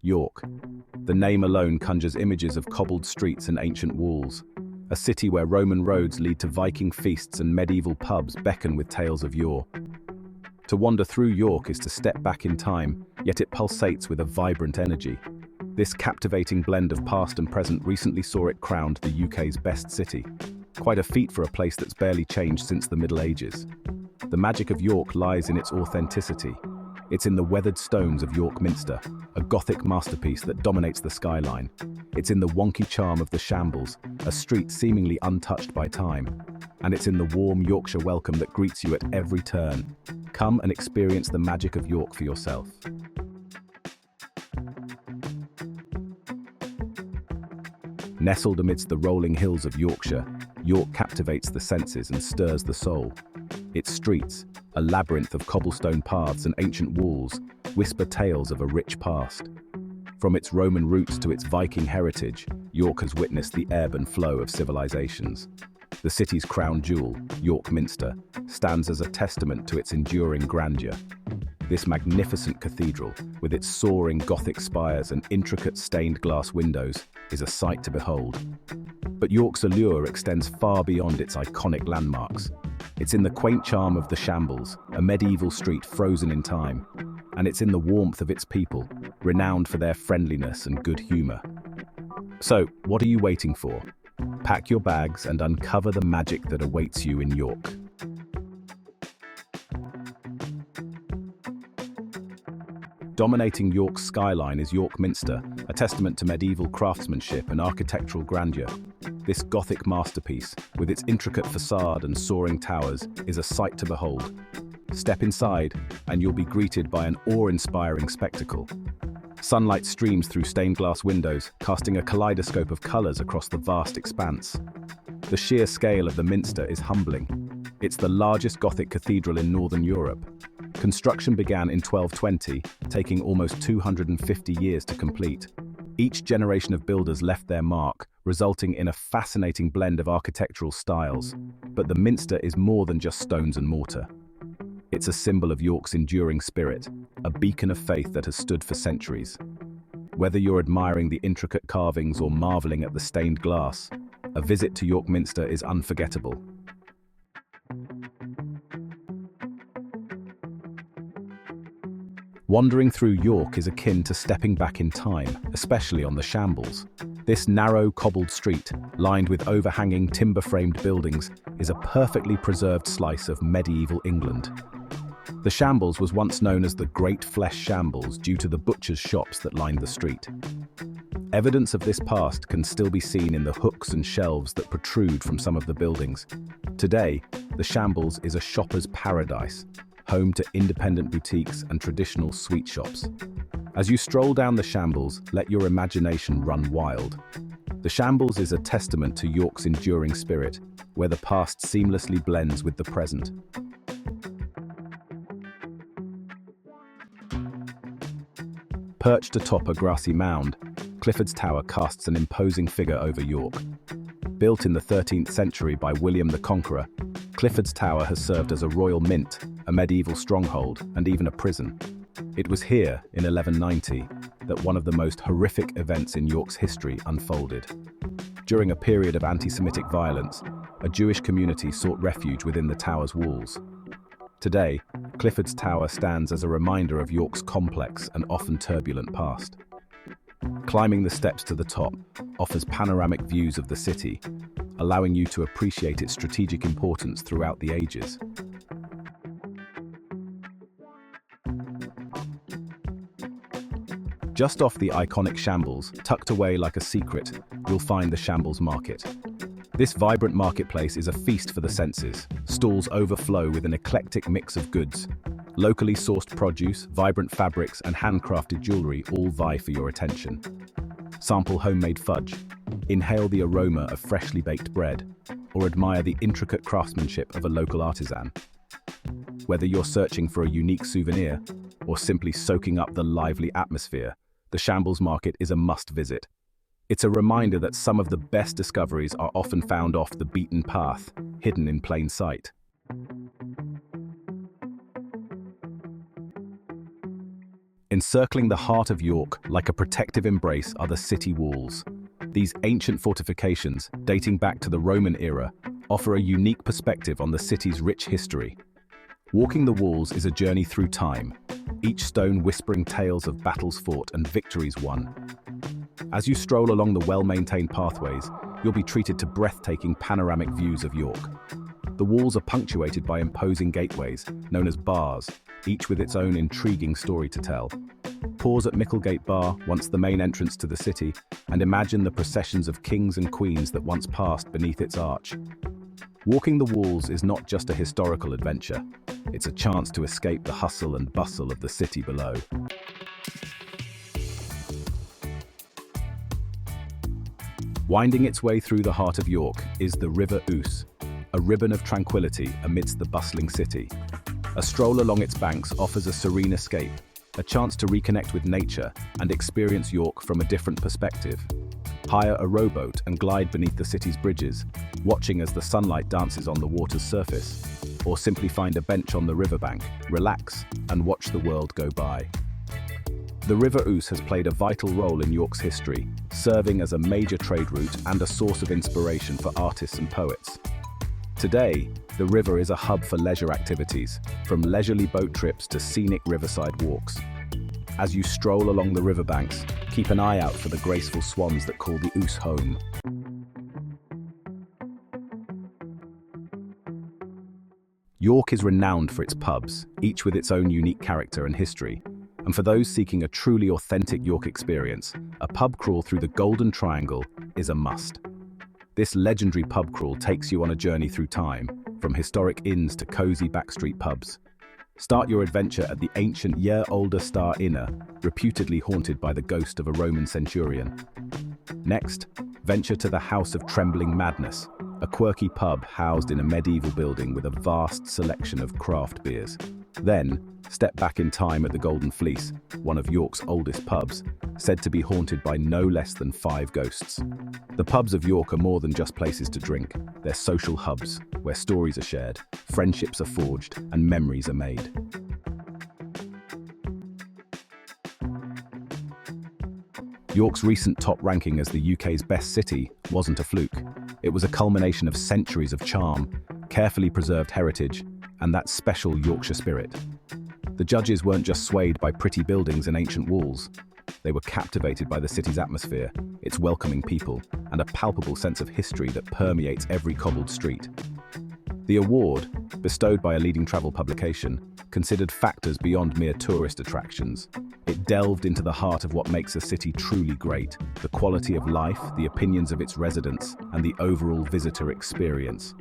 York. The name alone conjures images of cobbled streets and ancient walls. A city where Roman roads lead to Viking feasts and medieval pubs beckon with tales of yore. To wander through York is to step back in time, yet it pulsates with a vibrant energy. This captivating blend of past and present recently saw it crowned the UK's best city. Quite a feat for a place that's barely changed since the Middle Ages. The magic of York lies in its authenticity. It's in the weathered stones of York Minster, a Gothic masterpiece that dominates the skyline. It's in the wonky charm of the Shambles, a street seemingly untouched by time. And it's in the warm Yorkshire welcome that greets you at every turn. Come and experience the magic of York for yourself. Nestled amidst the rolling hills of Yorkshire, York captivates the senses and stirs the soul. Its streets, a labyrinth of cobblestone paths and ancient walls, whisper tales of a rich past. From its Roman roots to its Viking heritage, York has witnessed the ebb and flow of civilizations. The city's crown jewel, York Minster, stands as a testament to its enduring grandeur. This magnificent cathedral, with its soaring Gothic spires and intricate stained glass windows, is a sight to behold. But York's allure extends far beyond its iconic landmarks. It's in the quaint charm of the Shambles, a medieval street frozen in time, and it's in the warmth of its people, renowned for their friendliness and good humor. So, what are you waiting for? Pack your bags and uncover the magic that awaits you in York. Dominating York's skyline is York Minster, a testament to medieval craftsmanship and architectural grandeur. This Gothic masterpiece, with its intricate facade and soaring towers, is a sight to behold. Step inside, and you'll be greeted by an awe-inspiring spectacle. Sunlight streams through stained glass windows, casting a kaleidoscope of colors across the vast expanse. The sheer scale of the Minster is humbling. It's the largest Gothic cathedral in Northern Europe. Construction began in 1220, taking almost 250 years to complete. Each generation of builders left their mark, resulting in a fascinating blend of architectural styles. But the Minster is more than just stones and mortar. It's a symbol of York's enduring spirit, a beacon of faith that has stood for centuries. Whether you're admiring the intricate carvings or marveling at the stained glass, a visit to York Minster is unforgettable. Wandering through York is akin to stepping back in time, especially on the Shambles. This narrow, cobbled street, lined with overhanging timber-framed buildings, is a perfectly preserved slice of medieval England. The Shambles was once known as the Great Flesh Shambles due to the butchers' shops that lined the street. Evidence of this past can still be seen in the hooks and shelves that protrude from some of the buildings. Today, the Shambles is a shopper's paradise, home to independent boutiques and traditional sweet shops. As you stroll down the Shambles, let your imagination run wild. The Shambles is a testament to York's enduring spirit, where the past seamlessly blends with the present. Perched atop a grassy mound, Clifford's Tower casts an imposing figure over York. Built in the 13th century by William the Conqueror, Clifford's Tower has served as a royal mint, a medieval stronghold, and even a prison. It was here, in 1190, that one of the most horrific events in York's history unfolded. During a period of anti-Semitic violence, a Jewish community sought refuge within the tower's walls. Today, Clifford's Tower stands as a reminder of York's complex and often turbulent past. Climbing the steps to the top offers panoramic views of the city, allowing you to appreciate its strategic importance throughout the ages. Just off the iconic Shambles, tucked away like a secret, you'll find the Shambles Market. This vibrant marketplace is a feast for the senses. Stalls overflow with an eclectic mix of goods. Locally sourced produce, vibrant fabrics, and handcrafted jewelry all vie for your attention. Sample homemade fudge, inhale the aroma of freshly baked bread, or admire the intricate craftsmanship of a local artisan. Whether you're searching for a unique souvenir or simply soaking up the lively atmosphere, the Shambles Market is a must-visit. It's a reminder that some of the best discoveries are often found off the beaten path, hidden in plain sight. Encircling the heart of York like a protective embrace are the city walls. These ancient fortifications, dating back to the Roman era, offer a unique perspective on the city's rich history. Walking the walls is a journey through time, each stone whispering tales of battles fought and victories won. As you stroll along the well-maintained pathways, you'll be treated to breathtaking panoramic views of York. The walls are punctuated by imposing gateways, known as bars, each with its own intriguing story to tell. Pause at Micklegate Bar, once the main entrance to the city, and imagine the processions of kings and queens that once passed beneath its arch. Walking the walls is not just a historical adventure, it's a chance to escape the hustle and bustle of the city below. Winding its way through the heart of York is the River Ouse, a ribbon of tranquility amidst the bustling city. A stroll along its banks offers a serene escape, a chance to reconnect with nature and experience York from a different perspective. Hire a rowboat and glide beneath the city's bridges, watching as the sunlight dances on the water's surface. Or simply find a bench on the riverbank, relax, and watch the world go by. The River Ouse has played a vital role in York's history, serving as a major trade route and a source of inspiration for artists and poets. Today, the river is a hub for leisure activities, from leisurely boat trips to scenic riverside walks. As you stroll along the riverbanks, keep an eye out for the graceful swans that call the Ouse home. York is renowned for its pubs, each with its own unique character and history. And for those seeking a truly authentic York experience, a pub crawl through the Golden Triangle is a must. This legendary pub crawl takes you on a journey through time, from historic inns to cozy backstreet pubs. Start your adventure at the ancient year-older Star Inner, reputedly haunted by the ghost of a Roman centurion. Next, venture to the House of Trembling Madness, a quirky pub housed in a medieval building with a vast selection of craft beers. Then, step back in time at the Golden Fleece, one of York's oldest pubs, said to be haunted by no less than 5 ghosts. The pubs of York are more than just places to drink. They're social hubs, where stories are shared, friendships are forged, and memories are made. York's recent top ranking as the UK's best city wasn't a fluke. It was a culmination of centuries of charm, carefully preserved heritage, and that special Yorkshire spirit. The judges weren't just swayed by pretty buildings and ancient walls. They were captivated by the city's atmosphere, its welcoming people, and a palpable sense of history that permeates every cobbled street. The award, bestowed by a leading travel publication, considered factors beyond mere tourist attractions. It delved into the heart of what makes a city truly great: the quality of life, the opinions of its residents, and the overall visitor experience.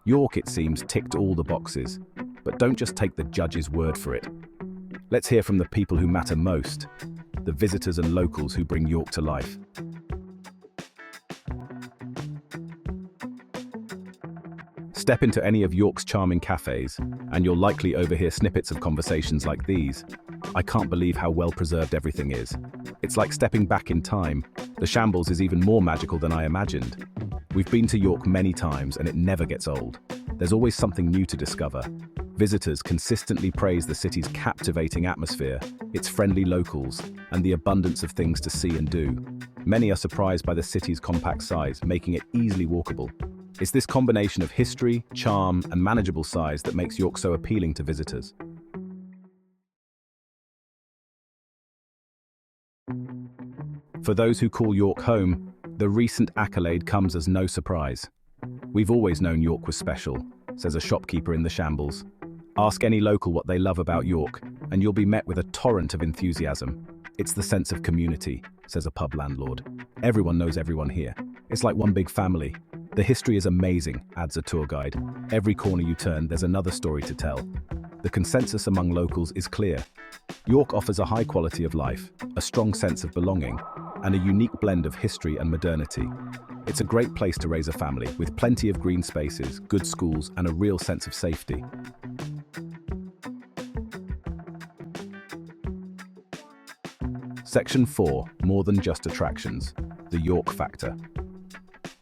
York, it seems, ticked all the boxes, but don't just take the judges' word for it. Let's hear from the people who matter most, the visitors and locals who bring York to life. Step into any of York's charming cafes, and you'll likely overhear snippets of conversations like these. "I can't believe how well preserved everything is. It's like stepping back in time. The Shambles is even more magical than I imagined. We've been to York many times and it never gets old. There's always something new to discover." Visitors consistently praise the city's captivating atmosphere, its friendly locals, and the abundance of things to see and do. Many are surprised by the city's compact size, making it easily walkable. It's this combination of history, charm, and manageable size that makes York so appealing to visitors. For those who call York home, the recent accolade comes as no surprise. "We've always known York was special," says a shopkeeper in the Shambles. Ask any local what they love about York, and you'll be met with a torrent of enthusiasm. "It's the sense of community," says a pub landlord. "Everyone knows everyone here. It's like one big family." "The history is amazing," adds a tour guide. "Every corner you turn, there's another story to tell." The consensus among locals is clear. York offers a high quality of life, a strong sense of belonging, and a unique blend of history and modernity. It's a great place to raise a family, with plenty of green spaces, good schools, and a real sense of safety. Section 4, More Than Just Attractions, the York Factor.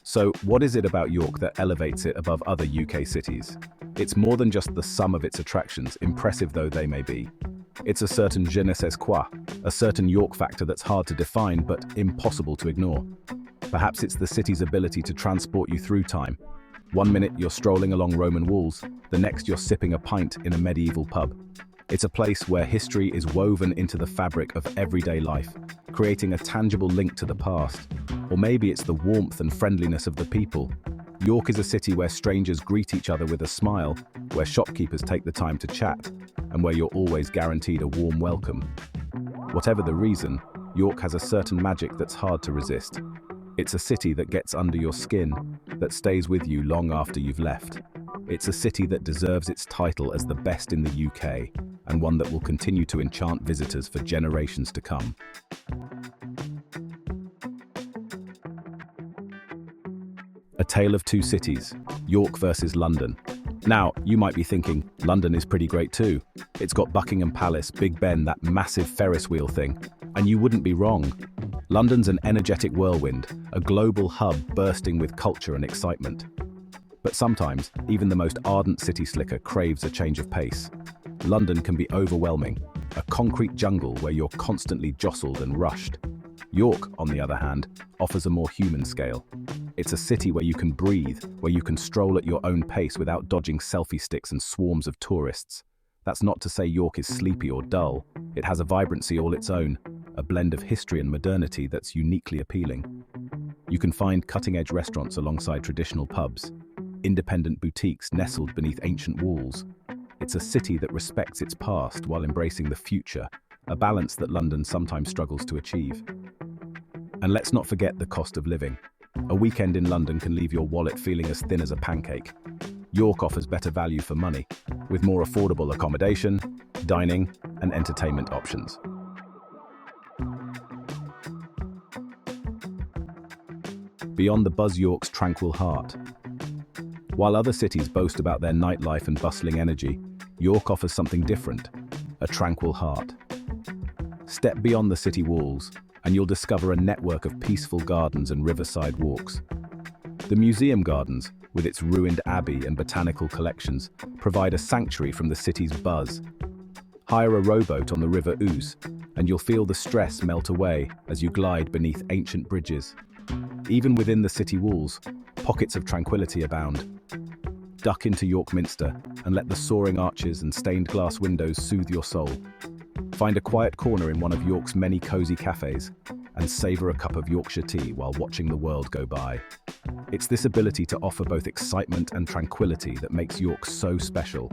So, what is it about York that elevates it above other UK cities? It's more than just the sum of its attractions, impressive though they may be. It's a certain je ne sais quoi, a certain York factor that's hard to define but impossible to ignore. Perhaps it's the city's ability to transport you through time. One minute you're strolling along Roman walls, the next you're sipping a pint in a medieval pub. It's a place where history is woven into the fabric of everyday life, creating a tangible link to the past. Or maybe it's the warmth and friendliness of the people. York is a city where strangers greet each other with a smile, where shopkeepers take the time to chat, and where you're always guaranteed a warm welcome. Whatever the reason, York has a certain magic that's hard to resist. It's a city that gets under your skin, that stays with you long after you've left. It's a city that deserves its title as the best in the UK, and one that will continue to enchant visitors for generations to come. A Tale of Two Cities, York versus London. Now, you might be thinking, London is pretty great too. It's got Buckingham Palace, Big Ben, that massive Ferris wheel thing. And you wouldn't be wrong. London's an energetic whirlwind, a global hub bursting with culture and excitement. But sometimes, even the most ardent city slicker craves a change of pace. London can be overwhelming, a concrete jungle where you're constantly jostled and rushed. York, on the other hand, offers a more human scale. It's a city where you can breathe, where you can stroll at your own pace without dodging selfie sticks and swarms of tourists. That's not to say York is sleepy or dull. It has a vibrancy all its own, a blend of history and modernity that's uniquely appealing. You can find cutting-edge restaurants alongside traditional pubs, independent boutiques nestled beneath ancient walls. It's a city that respects its past while embracing the future, a balance that London sometimes struggles to achieve. And let's not forget the cost of living. A weekend in London can leave your wallet feeling as thin as a pancake. York offers better value for money, with more affordable accommodation, dining, and entertainment options. Beyond the buzz, York's tranquil heart. While other cities boast about their nightlife and bustling energy, York offers something different, a tranquil heart. Step beyond the city walls, and you'll discover a network of peaceful gardens and riverside walks. The museum gardens, with its ruined abbey and botanical collections, provide a sanctuary from the city's buzz. Hire a rowboat on the River Ouse, and you'll feel the stress melt away as you glide beneath ancient bridges. Even within the city walls, pockets of tranquility abound. Duck into York Minster and let the soaring arches and stained glass windows soothe your soul. Find a quiet corner in one of York's many cozy cafes and savor a cup of Yorkshire tea while watching the world go by. It's this ability to offer both excitement and tranquility that makes York so special.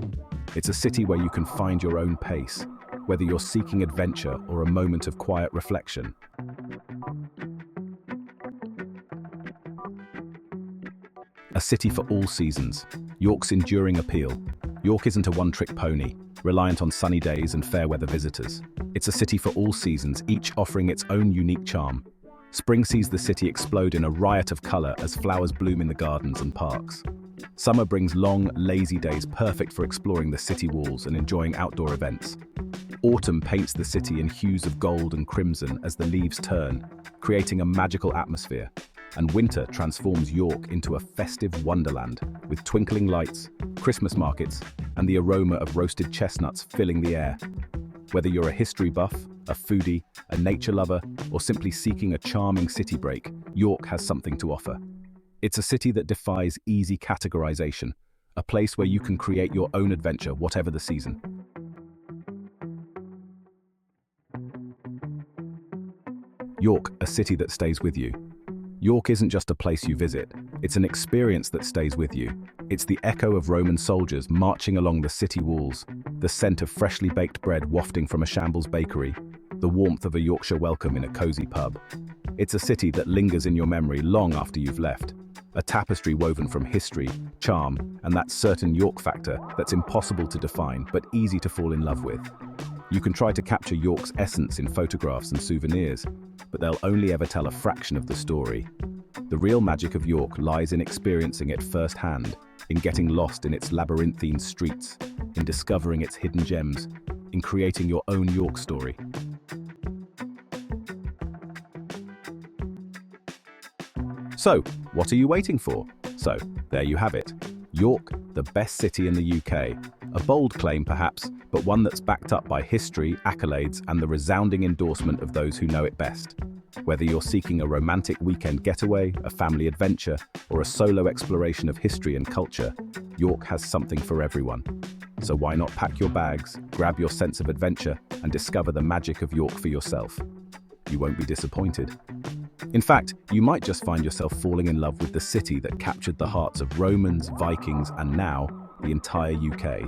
It's a city where you can find your own pace, whether you're seeking adventure or a moment of quiet reflection. A city for all seasons, York's enduring appeal. York isn't a one-trick pony, reliant on sunny days and fair-weather visitors. It's a city for all seasons, each offering its own unique charm. Spring sees the city explode in a riot of color as flowers bloom in the gardens and parks. Summer brings long, lazy days perfect for exploring the city walls and enjoying outdoor events. Autumn paints the city in hues of gold and crimson as the leaves turn, creating a magical atmosphere. And winter transforms York into a festive wonderland, with twinkling lights, Christmas markets, and the aroma of roasted chestnuts filling the air. Whether you're a history buff, a foodie, a nature lover, or simply seeking a charming city break, York has something to offer. It's a city that defies easy categorization, a place where you can create your own adventure, whatever the season. York, a city that stays with you. York isn't just a place you visit, it's an experience that stays with you. It's the echo of Roman soldiers marching along the city walls, the scent of freshly baked bread wafting from a Shambles bakery, the warmth of a Yorkshire welcome in a cozy pub. It's a city that lingers in your memory long after you've left, a tapestry woven from history, charm, and that certain York factor that's impossible to define but easy to fall in love with. You can try to capture York's essence in photographs and souvenirs, but they'll only ever tell a fraction of the story. The real magic of York lies in experiencing it firsthand, in getting lost in its labyrinthine streets, in discovering its hidden gems, in creating your own York story. So, what are you waiting for? So, there you have it. York, the best city in the UK, A bold claim, perhaps, but one that's backed up by history, accolades, and the resounding endorsement of those who know it best. Whether you're seeking a romantic weekend getaway, a family adventure, or a solo exploration of history and culture, York has something for everyone. So why not pack your bags, grab your sense of adventure, and discover the magic of York for yourself? You won't be disappointed. In fact, you might just find yourself falling in love with the city that captured the hearts of Romans, Vikings, and now the entire UK.